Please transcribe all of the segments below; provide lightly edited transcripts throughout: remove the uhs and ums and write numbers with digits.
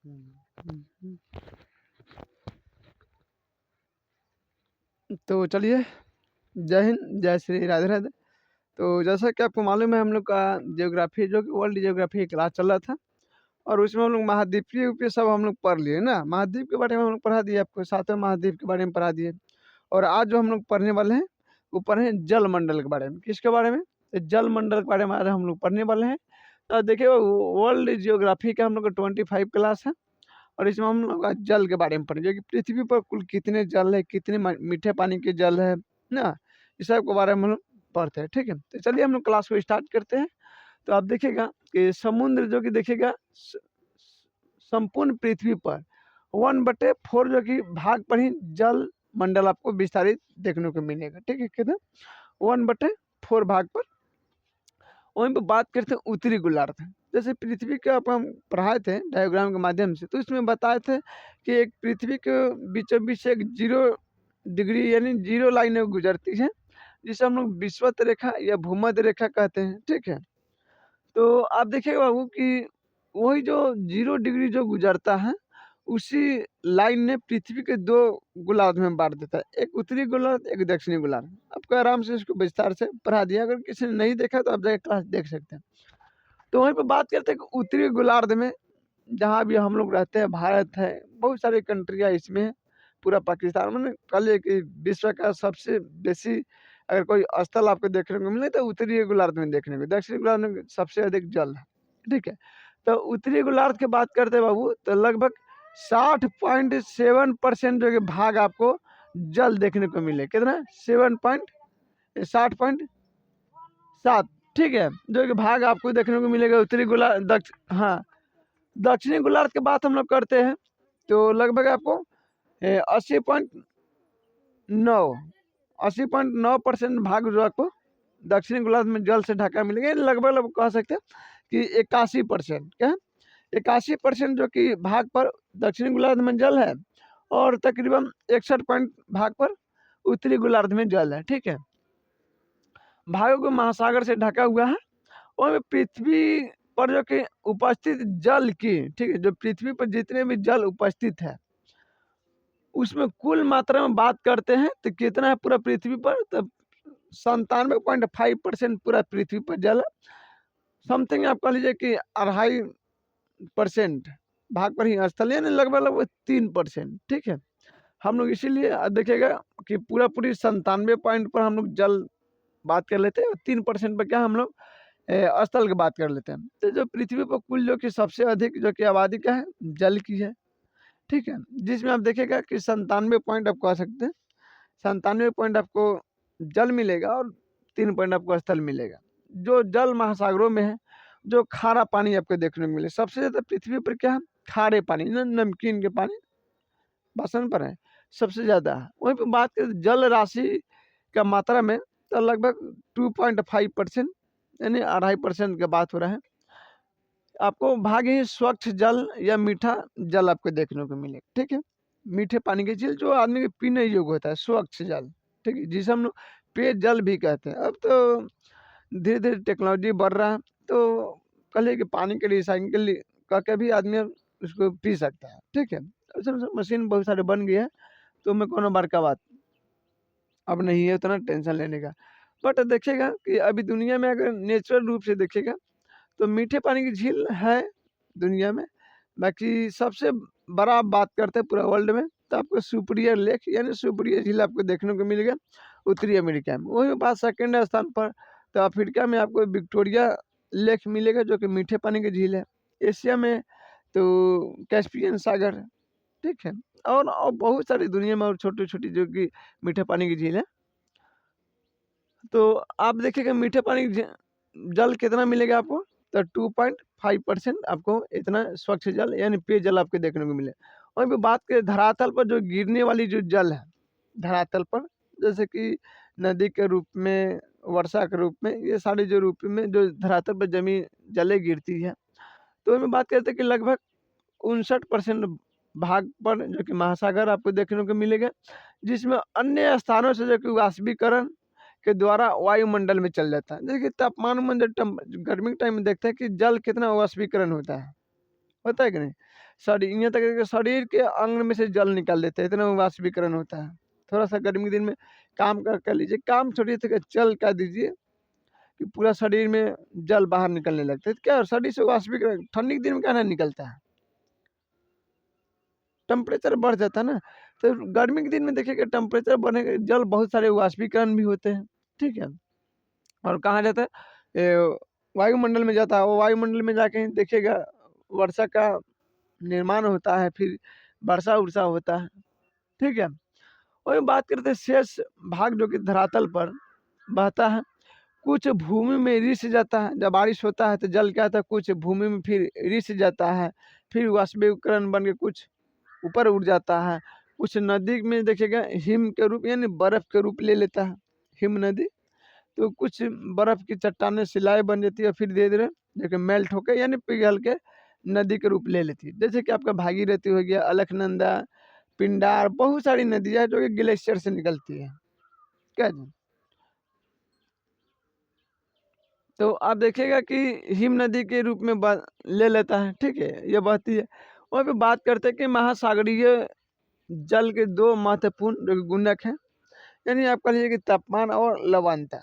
हम्म। तो चलिए, जय हिंद, जय श्री राधे राधे। तो जैसा कि आपको मालूम है, हम लोग का जियोग्राफी जो कि वर्ल्ड जियोग्राफी क्लास चल रहा था, और उसमें हम लोग महाद्वीपीय उपीय सब हम लोग पढ़ लिए ना। महाद्वीप के बारे में हम लोग पढ़ा दिए आपको, सातवें महाद्वीप के बारे में पढ़ा दिए। और आज जो हम लोग पढ़ने वाले हैं वो पढ़े हैं जल मंडल के बारे में। किसके बारे में? तो जल मंडल के बारे में आज हम लोग पढ़ने वाले हैं। तो देखिए, वर्ल्ड जियोग्राफी का हम लोग का 25 क्लास है, और इसमें हम लोग आज जल के बारे में पढ़ेंगे कि पृथ्वी पर कुल कितने जल है, कितने मीठे पानी के जल है ना, इस सब के बारे में हम लोग पढ़ते हैं। ठीक है, तो चलिए हम लोग क्लास को स्टार्ट करते हैं। तो आप देखिएगा कि समुद्र जो कि देखिएगा संपूर्ण पृथ्वी पर 1/4 जो कि भाग पर ही जल मंडल आपको विस्तारित देखने को मिलेगा। ठीक है, कितना? 1/4 भाग पर। वहीं पर बात करते हैं उत्तरी गोलार्ध। जैसे पृथ्वी के आप हम पढ़ाए थे डायग्राम के माध्यम से, तो इसमें बताए थे कि एक पृथ्वी के बीचों बीच एक 0 डिग्री यानी 0 लाइन गुजरती है, जिसे हम लोग विषुवत रेखा या भूमध्य रेखा कहते हैं। ठीक है, तो आप देखिएगा बाबू कि वही जो 0 डिग्री जो गुजरता है, उसी लाइन ने पृथ्वी के 2 गोलार्ध में बांट देता है, एक उत्तरी गोलार्ध, एक दक्षिणी गोलार्ध। आपको आराम से इसको विस्तार से पढ़ा दिया, अगर किसी ने नहीं देखा तो आप जाके क्लास देख सकते हैं। तो वहीं पे बात करते हैं कि उत्तरी गोलार्ध में जहाँ भी हम लोग रहते हैं, भारत है, बहुत सारी कंट्रियाँ इसमें है, पूरा पाकिस्तान। मैंने कल एक विश्व का सबसे बेसी अगर कोई स्थल आपको देखने को मिले तो उत्तरी गोलार्ध में देखने को, दक्षिणी गोलार्ध में सबसे अधिक जल है। ठीक है, तो उत्तरी गोलार्ध की बात करते हैं बाबू, तो लगभग 60.7% जो कि भाग आपको जल देखने को मिले। कितना? 60.7। ठीक है, जो कि भाग आपको देखने को मिलेगा उत्तरी गोलार्ध। हाँ, दक्षिणी गोलार्ध की बात हम लोग करते हैं तो लगभग आपको 80.9% भाग जो आपको दक्षिणी गोलार्ध में जल से ढका मिलेगा। लगभग कह सकते हैं कि 81%। क्या? 81% जो कि भाग पर दक्षिणी गोलार्ध में जल है, और तकरीबन 61 पॉइंट भाग पर उत्तरी गोलार्ध में जल है। ठीक है, भागों को महासागर से ढका हुआ है, और पृथ्वी पर जो कि उपस्थित जल की, ठीक है, जो पृथ्वी पर जितने भी जल उपस्थित है उसमें कुल मात्रा में बात करते हैं तो कितना है पूरा पृथ्वी पर? तो 97.5% पूरा पृथ्वी पर जल है। समथिंग आप कह लीजिए कि 2.5% भाग पर ही स्थल, यानी लगभग 3%। ठीक है, हम लोग इसीलिए देखिएगा कि पूरी 97 पॉइंट पर हम लोग जल बात कर लेते हैं, और 3% पर क्या हम लोग स्थल की बात कर लेते हैं। तो जो पृथ्वी पर कुल जो कि सबसे अधिक जो कि आबादी का है, जल की है। ठीक है, जिसमें आप देखिएगा कि 97 पॉइंट आप कह सकते हैं, 97 पॉइंट आपको जल मिलेगा, और 3 पॉइंट आपको स्थल मिलेगा। जो जल महासागरों में है, जो खारा पानी आपको देखने को मिले, सबसे ज़्यादा पृथ्वी पर क्या है? खारे पानी, नमकीन के पानी बसन पर है, सबसे ज़्यादा है। वहीं पर बात करें जल राशि का मात्रा में, तो लगभग 2.5% यानी 2.5% की बात हो रहा है। आपको भाग ही स्वच्छ जल या मीठा जल आपको देखने को मिलेगा। ठीक है, मीठे पानी के जल जो आदमी के पीने योग्य होता है, स्वच्छ जल। ठीक है, जिसे हम लोग पेय जल भी कहते हैं। अब तो धीरे धीरे टेक्नोलॉजी बढ़ रहा है, तो कल कि पानी के रिसाइकिल करके भी आदमी उसको पी सकता है। ठीक है, मशीन बहुत सारे बन गए हैं, तो मैं कोनो बार का बात अब नहीं है उतना टेंशन लेने का। बट देखिएगा कि अभी दुनिया में अगर नेचुरल रूप से देखिएगा तो मीठे पानी की झील है दुनिया में। बाकी सबसे बड़ा आप बात करते हैं पूरा वर्ल्ड में, तो आपको सुपीरियर लेक यानी सुपीरियर झील आपको देखने को मिलेगा उत्तरी अमेरिका में। वही बात सेकेंड स्थान पर तो अफ्रीका में आपको विक्टोरिया लेक मिलेगा, जो कि मीठे पानी की झील है। एशिया में तो कैस्पियन सागर। ठीक है, और बहुत सारी दुनिया में और छोटी छोटी जो कि मीठे पानी की झील है। तो आप देखिएगा मीठे पानी की जल कितना मिलेगा आपको? तो 2.5% आपको इतना स्वच्छ जल यानी पेय जल आपको देखने को मिले। और भी बात करें धरातल पर जो गिरने वाली जो जल है धरातल पर, जैसे कि नदी के रूप में, वर्षा के रूप में, ये सारे जो रूप में जो धरातल पर जमी जलें गिरती है, तो हमें बात करते हैं कि लगभग 59% भाग पर जो कि महासागर आपको देखने को मिलेगा, जिसमें अन्य स्थानों से जो कि वाष्पीकरण के द्वारा वायुमंडल में चल जाता है। देखिए तापमान में गर्मी के टाइम में देखते हैं कि जल कितना वाष्पीकरण होता है कि नहीं? यहाँ तक है कि शरीर के अंग में से जल निकाल देते हैं, इतना वाष्पीकरण होता है। थोड़ा सा गर्मी के दिन में काम कर लीजिए, काम छोड़िए तो चल कर दीजिए कि पूरा शरीर में जल बाहर निकलने लगता है। तो क्या शरीर से वाष्पीकरण ठंडी के दिन में क्या नहीं निकलता है, टेम्परेचर बढ़ जाता है ना। तो गर्मी के दिन में देखिएगा टेम्परेचर बढ़ने जल बहुत सारे वाष्पीकरण भी होते हैं, ठीक है। और कहाँ जाता है, वायुमंडल में जाता है। वो वायुमंडल में जाके देखिएगा वर्षा का निर्माण होता है, फिर वर्षा उर्षा होता है, ठीक है। और बात करते हैं शेष भाग जो कि धरातल पर बहता है, कुछ भूमि में रिस जाता है। जब बारिश होता है तो जल क्या होता है, कुछ भूमि में फिर रिस जाता है, फिर वाष्पीकरण बन के कुछ ऊपर उड़ जाता है। कुछ नदी में देखिएगा हिम के रूप यानी बर्फ के रूप ले लेता है, हिम नदी। तो कुछ बर्फ की चट्टानें शिलाएं बन जाती है, फिर धीरे धीरे देखिए मेल्ट होकर यानी पिघल के नदी के रूप ले लेती है। जैसे कि आपका भागीरथी हो गया, अलकनंदा, पिंडार, बहुत सारी नदियाँ हैं जो कि ग्लेशियर से निकलती है, क्या जी। तो आप देखिएगा कि हिम नदी के रूप में ले लेता है, ठीक है, ये बहती है। वहाँ पे बात करते हैं कि महासागरीय जल के दो महत्वपूर्ण जो कि गुणक हैं, यानी आप कह लीजिए कि तापमान और लवणता,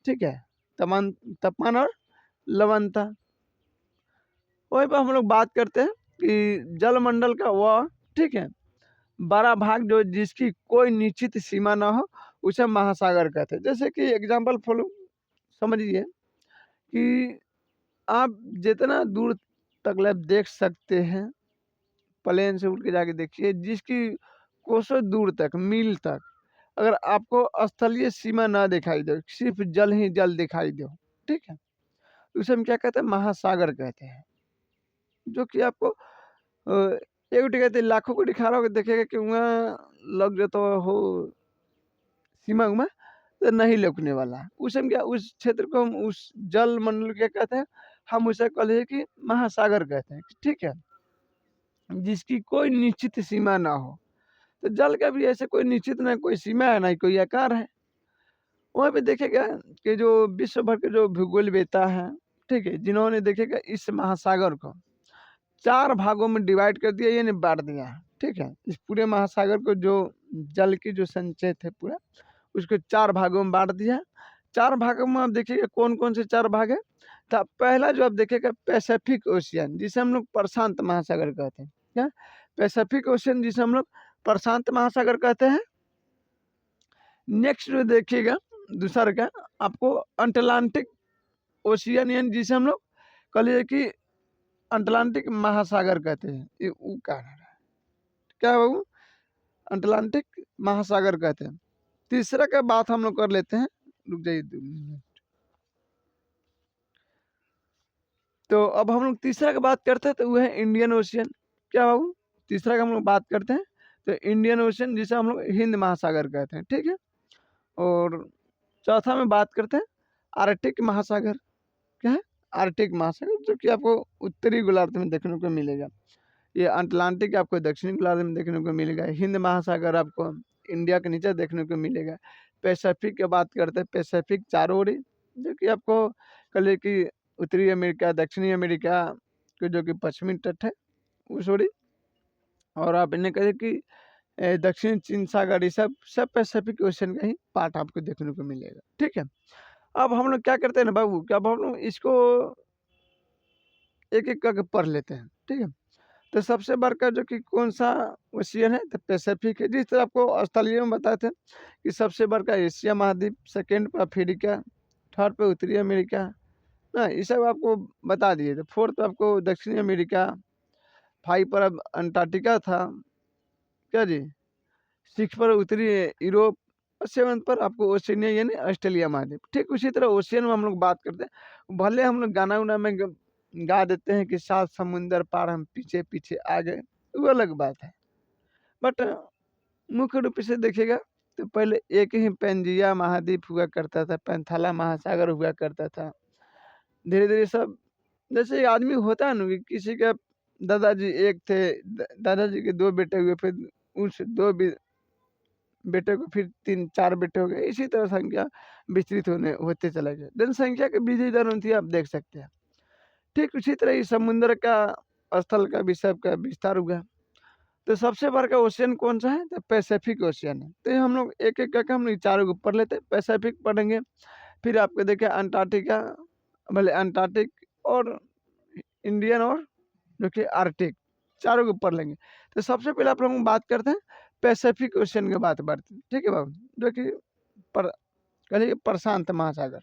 ठीक है। तापमान और लवणता। वहीं पर हम लोग बात करते हैं कि जलमंडल का वह, ठीक है, बड़ा भाग जो जिसकी कोई निश्चित सीमा ना हो उसे महासागर कहते हैं। जैसे कि एग्जाम्पल फॉलो समझिए कि आप जितना दूर तक देख सकते हैं, प्लेन से उठ के जाके देखिए, जिसकी कोसों दूर तक, मील तक अगर आपको स्थलीय सीमा ना दिखाई दे, सिर्फ जल ही जल दिखाई दे, ठीक है, तो उसे हम क्या कहते हैं, महासागर कहते हैं। जो कि आपको एक कहते हैं लाखों को दिखा रहा होगा, देखेगा कि वहाँ लग जाता हो सीमा में तो नहीं लौकने वाला है। उसे हम क्या, उस क्षेत्र को हम उस जल मंडल क्या कहते हैं, हम उसे कह लीजिए कि महासागर कहते हैं, ठीक है, जिसकी कोई निश्चित सीमा ना हो। तो जल का भी ऐसे कोई निश्चित ना कोई सीमा है, ना ही कोई आकार है। वहाँ पे देखेगा कि जो विश्व भर के जो भूगोलवेत्ता हैं, ठीक है, जिन्होंने देखेगा इस महासागर को 4 भागों में डिवाइड कर दिया, यानी बाँट दिया है, ठीक है। इस पूरे महासागर को जो जल की जो संचय थे पूरा, उसको 4 भागों में बाँट दिया। 4 भागों में आप देखिएगा कौन-कौन से 4 भाग हैं। तो पहला जो आप देखिएगा पैसिफिक ओशियन, जिसे हम लोग प्रशांत महासागर कहते हैं। क्या? पैसिफिक ओशियन जिसे हम लोग प्रशांत महासागर कहते हैं। नेक्स्ट जो देखिएगा दूसरा क्या, आपको अटलांटिक ओशियन यानी जिसे हम लोग कह लीजिए कि अटलांटिक महासागर कहते हैं। ये ऊ कह रहा है, क्या है बाबू? अटलांटिक महासागर कहते हैं। तीसरा का बात हम लोग कर लेते हैं, रुक जाइए 2 मिनट। तो अब हम लोग तीसरा का बात करते हैं, तो वो है इंडियन ओशियन। क्या बाबू? तीसरा का हम लोग बात करते हैं तो इंडियन ओशियन जिसे हम लोग हिंद महासागर कहते हैं, ठीक है। और चौथा में बात करते हैं आर्कटिक महासागर। क्या है? आर्कटिक महासागर, जो कि आपको उत्तरी गोलार्ध में देखने को मिलेगा। ये अटलांटिक आपको दक्षिणी गोलार्ध में देखने को मिलेगा। हिंद महासागर आपको इंडिया के नीचे देखने को मिलेगा। पैसिफिक की बात करते हैं, पैसिफिक चारों ओर, जो कि आपको कह लीजिए कि उत्तरी अमेरिका, दक्षिणी अमेरिका के जो कि पश्चिमी तट है उस ओर, और आप इन्हें कहें कि दक्षिण चीन सागर, ये सब पैसिफिक ओशन का ही पार्ट आपको देखने को मिलेगा, ठीक है। अब हम लोग क्या करते हैं ना बाबू, कि अब हम लोग इसको एक एक करके पढ़ लेते हैं, ठीक है। तो सबसे बड़का जो कि कौन सा ओशियन है, तो पैसिफिक है। जिस तरह आपको ऑस्ट्रेलिया में बताए थे कि सबसे बड़का एशिया महाद्वीप, सेकंड पे अफ्रीका, थर्ड पे उत्तरी अमेरिका, ना ये सब आपको बता दिए थे। फोर्थ पे आपको दक्षिणी अमेरिका, 5 पर अब अंटार्कटिका था, क्या जी, 6 पर उत्तरी यूरोप, और 7 पर आपको ओशिनिया यानी ऑस्ट्रेलिया महाद्वीप। ठीक उसी तरह ओशियन में हम लोग बात करते हैं, भले हम लोग गाना उना में गा देते हैं कि 7 समुंदर पार हम पीछे पीछे आ गए, वो अलग बात है। बट मुख्य रूप से देखिएगा तो पहले एक ही पेंजिया महाद्वीप हुआ करता था, पैंथाला महासागर हुआ करता था। धीरे धीरे सब, जैसे एक आदमी होता है ना कि किसी का दादाजी एक थे, दादाजी के 2 बेटे हुए, फिर उस 2 बेटे को फिर 3-4 बेटे हो गए, इसी तरह संख्या विस्तृत होते चला गया। जनसंख्या की वृद्धि दर थी, आप देख सकते हैं। ठीक उसी तरह इस समुद्र का स्थल का विषय का विस्तार हुआ। तो सबसे बड़ा ओशियन कौन सा है? तो पैसिफिक ओशियन है। तो ये हम लोग एक एक करके हम लोग चारों को पढ़ लेते हैं। पैसिफिक पढ़ेंगे, फिर आपको देखिए अंटार्कटिका, भले अंटार्कटिक और इंडियन और जो कि आर्कटिक, चारों को पढ़ लेंगे। तो सबसे पहले आप लोग बात करते हैं पैसिफिक ओशियन की बात करते हैं, ठीक है बाबू, जो कि कहिए प्रशांत महासागर।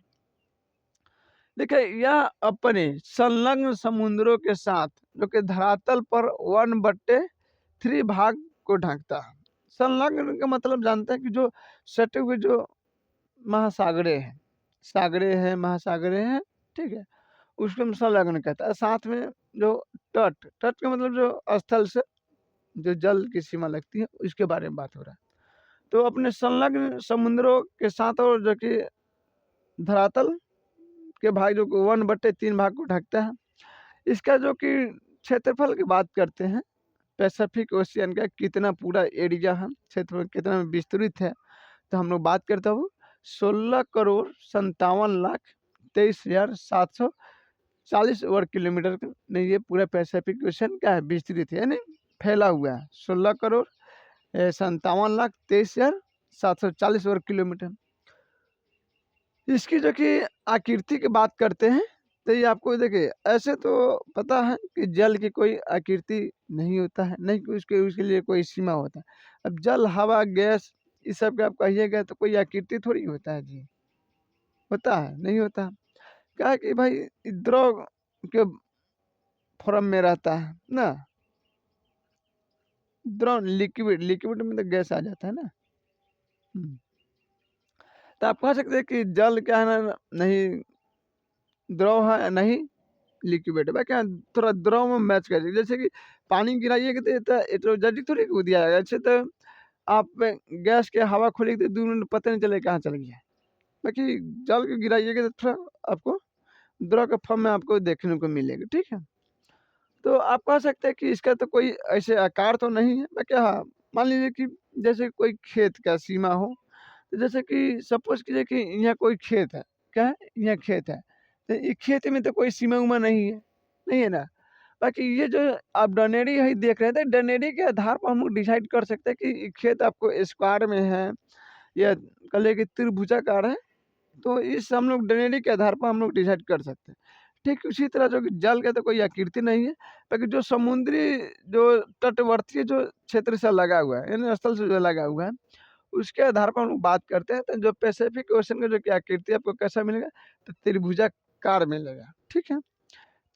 देखिए यह अपने संलग्न समुद्रों के साथ जो कि धरातल पर 1/3 भाग को ढकता है। संलग्न का मतलब जानते हैं कि जो सटे हुए जो महासागरे हैं, सागरे हैं, महासागरे हैं, ठीक है, उसको हम संलग्न कहता है। साथ में जो तट, तट का मतलब जो स्थल से जो जल की सीमा लगती है, उसके बारे में बात हो रहा है। तो अपने संलग्न समुद्रों के साथ और जो कि धरातल के भाग जो 1/3 भाग को ढकता है। इसका जो कि क्षेत्रफल की बात करते हैं, पैसिफिक ओशियन का कितना पूरा एरिया है, क्षेत्रफल कितना विस्तृत है, तो हम लोग बात करते हो 16,57,23,740 वर्ग किलोमीटर में ये पूरा पैसिफिक ओशियन क्या है, विस्तृत है, यानी फैला हुआ है। 16,57,23,740 वर्ग किलोमीटर। इसकी जो कि आकृति की बात करते हैं, तो ये आपको देखिए ऐसे तो पता है कि जल की कोई आकृति नहीं होता है, नहीं उसके उसके लिए कोई सीमा होता है। अब जल, हवा, गैस, इस सब का आप कहिएगा तो कोई आकृति थोड़ी होता है जी, होता है? नहीं होता। क्या है कि भाई द्रव के फॉर्म में रहता है ना, द्रव, लिक्विड, लिक्विड में तो गैस आ जाता है ना। तो आप कह सकते हैं कि जल क्या है ना, नहीं द्रव है, नहीं लिक्विड है। क्या थोड़ा द्रव में मैच कर, जैसे कि पानी गिराइएगा तो जल्दी थोड़ी कूद जाएगा। अच्छे तो आप गैस के हवा खोलेंगे तो 2 मिनट पता नहीं चले कहाँ चल गया। बाकी जल के गिराइएगा तो थोड़ा आपको द्रव के फॉर्म में आपको देखने को मिलेगा, ठीक है। तो आप कह सकते हैं कि इसका तो कोई ऐसे आकार तो नहीं है। बाकी हाँ, मान लीजिए कि जैसे कोई खेत का सीमा हो, तो जैसे कि सपोज कीजिए कि यहाँ कोई खेत है, क्या है, यहाँ खेत है, तो ये खेत में तो कोई सीमा उमा नहीं है, नहीं है ना। बाकी ये जो आप डनेरी है देख रहे थे, डनेरी के आधार पर हम लोग डिसाइड कर सकते हैं कि खेत आपको स्क्वायर में है या कह लें कि त्रिभुजाकार है। तो इस हम लोग डनेरी के आधार पर हम लोग डिसाइड कर सकते हैं। ठीक उसी तरह जो कि जल का तो कोई आकृति नहीं है, बाकी जो समुद्री जो तटवर्ती जो क्षेत्र से लगा हुआ है, यानी स्थल से जो लगा हुआ है, उसके आधार पर हम लोग बात करते हैं। तो जो पैसिफिक ओशन का जो कि आकृति आपको कैसा मिलेगा, तो त्रिभुजाकार मिलेगा, ठीक है।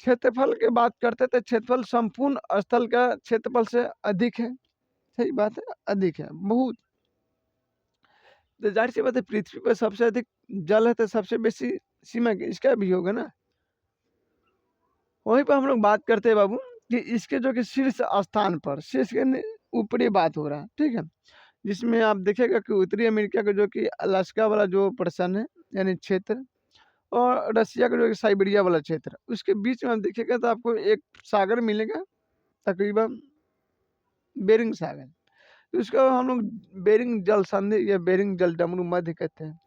क्षेत्रफल की बात करते हैं तो क्षेत्रफल संपूर्ण स्थल का क्षेत्रफल से अधिक है, सही बात है, अधिक है बहुत। तो जाहिर सी बात है पृथ्वी पर सबसे अधिक जल है, तो सबसे बेसी सीमा इसका भी होगा ना। वहीं पर हम लोग बात करते हैं बाबू कि इसके जो कि शीर्ष स्थान पर, शीर्ष के ऊपरी बात हो रहा है, ठीक है, जिसमें आप देखेगा कि उत्तरी अमेरिका का जो कि अलास्का वाला जो पर्सन है, यानी क्षेत्र, और रसिया का जो कि साइबेरिया वाला क्षेत्र, उसके बीच में आप देखिएगा तो आपको एक सागर मिलेगा, तकरीबन बेरिंग सागर। तो उसको हम लोग बेरिंग जल संधि या बेरिंग जल डमरू मध्य कहते हैं।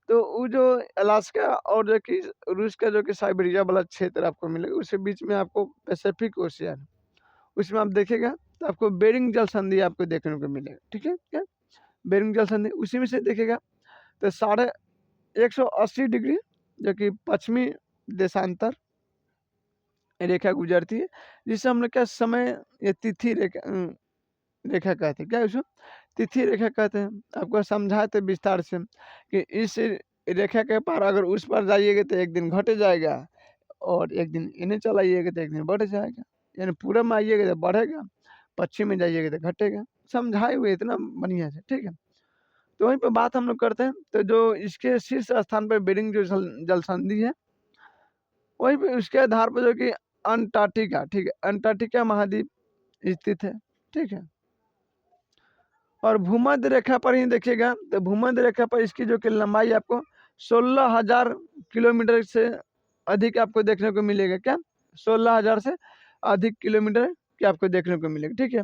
तो वो जो अलास्का और जो कि रूस का जो कि साइबेरिया वाला क्षेत्र आपको मिलेगा, उसके बीच में आपको पैसिफिक ओशियन, उसमें आप देखेगा तो आपको बेरिंग जल संधि आपको देखने को मिलेगा, ठीक है। क्या बेरिंग जल संधि, उसी में से देखेगा तो 180 डिग्री जो कि पश्चिमी देशांतर रेखा गुजरती है, जिसे हम लोग क्या समय या तिथि रेखा कहते हैं। क्या उसको तिथि रेखा कहते हैं। आपको समझाए थे विस्तार से कि इस रेखा के पार अगर उस पर जाइएगा तो एक दिन घट जाएगा, और एक दिन इन्हें चलाइएगा तो एक दिन बढ़ जाएगा, यानी पूरब में आइएगा तो बढ़ेगा, पश्चिम में जाइएगा तो घटेगा। समझाए हुए इतना बढ़िया से, ठीक है। तो वहीं पर बात हम लोग करते हैं, तो जो इसके शीर्ष स्थान पर बेरिंग जो जल संधि है, वहीं पर उसके आधार पर जो कि अंटार्कटिका, ठीक है, अंटार्कटिका महाद्वीप स्थित है, ठीक है। और भूमध्य रेखा पर ही देखिएगा तो भूमध्य रेखा पर इसकी जो कि लंबाई आपको 16,000 किलोमीटर से अधिक आपको देखने को मिलेगा। क्या 16,000 से अधिक किलोमीटर की आपको देखने को मिलेगा, ठीक है।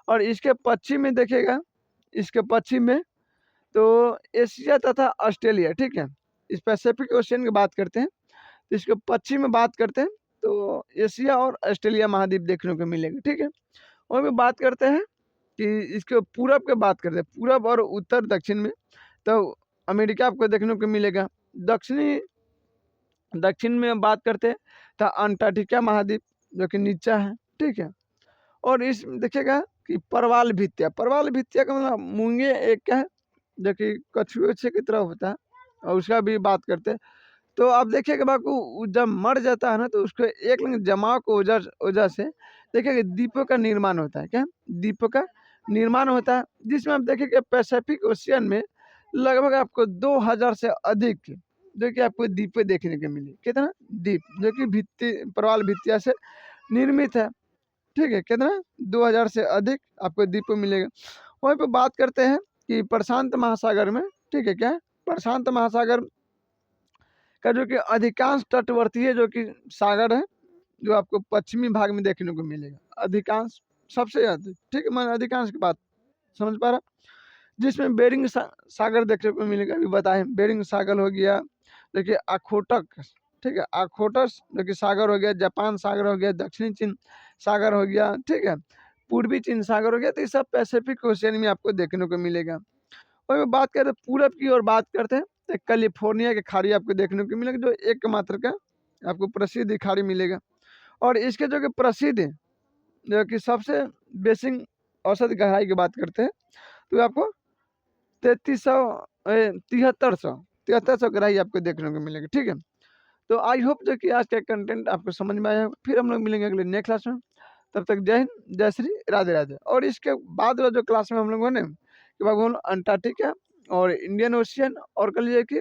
और इसके पश्चिम में देखिएगा, इसके पश्चिम में तो एशिया तथा ऑस्ट्रेलिया, ठीक है, इस पैसिफिक ओशियन की बात करते हैं। तो इसके पश्चिम में बात करते हैं तो एशिया और ऑस्ट्रेलिया महाद्वीप देखने को मिलेगा, ठीक है। वहीं पे बात करते हैं कि इसके पूरब की बात करते हैं, पूरब और उत्तर दक्षिण में तो अमेरिका आपको देखने को मिलेगा। दक्षिण में बात करते हैं तो अंटार्कटिका महाद्वीप जो कि नीचा है, ठीक है। और इस देखिएगा कि परवाल भित्तिया का मतलब मूंगे एक क्या है जो कि कछुए की तरह होता है, और उसका भी बात करते हैं। तो आप देखिएगा बाबू वो जब मर जाता है ना तो उसको एक लंग जमाव को वजह वजह से देखिएगा द्वीपों का निर्माण होता है, क्या द्वीपों का निर्माण होता है, जिसमें आप देखिए पैसिफिक ओशियन में लगभग आपको 2000 से अधिक जो कि आपको द्वीपें देखने को मिली। कितना द्वीप जो कि भित्ति प्रवाल भित्तिया से निर्मित है, ठीक है। कितना 2000 से अधिक आपको द्वीप मिलेगा। वहीं पे बात करते हैं कि प्रशांत महासागर में, ठीक है, क्या है प्रशांत महासागर का जो कि अधिकांश तटवर्ती है जो कि सागर है जो आपको पश्चिमी भाग में देखने को मिलेगा, अधिकांश सबसे अधिक, ठीक है। मैं अधिकांश की बात समझ पा रहा, जिसमें सागर देखने को मिलेगा। अभी बताएं बेरिंग सागर हो गया, देखिए अखोटक, ठीक है, अखोटस जो कि सागर हो गया, जापान सागर हो गया, दक्षिणी चीन सागर हो गया, ठीक है, पूर्वी चीन सागर हो गया। तो ये सब पैसिफिक ओशियन में आपको देखने को मिलेगा। और बात करें पूरब की और बात करते हैं तो कैलिफोर्निया की खाड़ी आपको देखने को मिलेगा जो एकमात्र का आपको प्रसिद्ध खाड़ी मिलेगा। और इसके जो कि प्रसिद्ध है जो कि सबसे बेसिक औसत गहराई की बात करते हैं तो आपको 7300 गहराई आपको देखने को मिलेगी, ठीक है। तो आई होप जो कि आज का कंटेंट आपको समझ में आया। फिर हम लोग मिलेंगे अगले नेक्स्ट क्लास में। तब तक जय हिंद, जय श्री राधे राधे। और इसके बाद वाला जो क्लास में हम लोग ने कि बाबू अंटार्कटिका और इंडियन ओशियन और कह लीजिए कि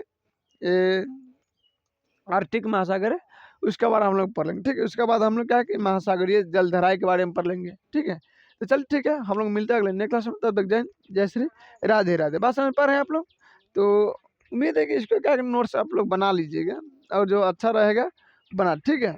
आर्कटिक महासागर है उसके बारे में हम लोग पढ़ लेंगे, ठीक है। उसके बाद हम लोग क्या है कि महासागरीय जलधाराएं के बारे में पढ़ लेंगे, ठीक है। तो चल ठीक है, हम लोग मिलते हैं अगले नेक्स्ट क्लास में। तब तक जय हिंद, जय श्री राधे राधे। बात समझ पा रहे हैं आप लोग? तो उम्मीद है कि इसको क्या नोट्स आप लोग बना लीजिएगा और जो अच्छा रहेगा बना, ठीक है।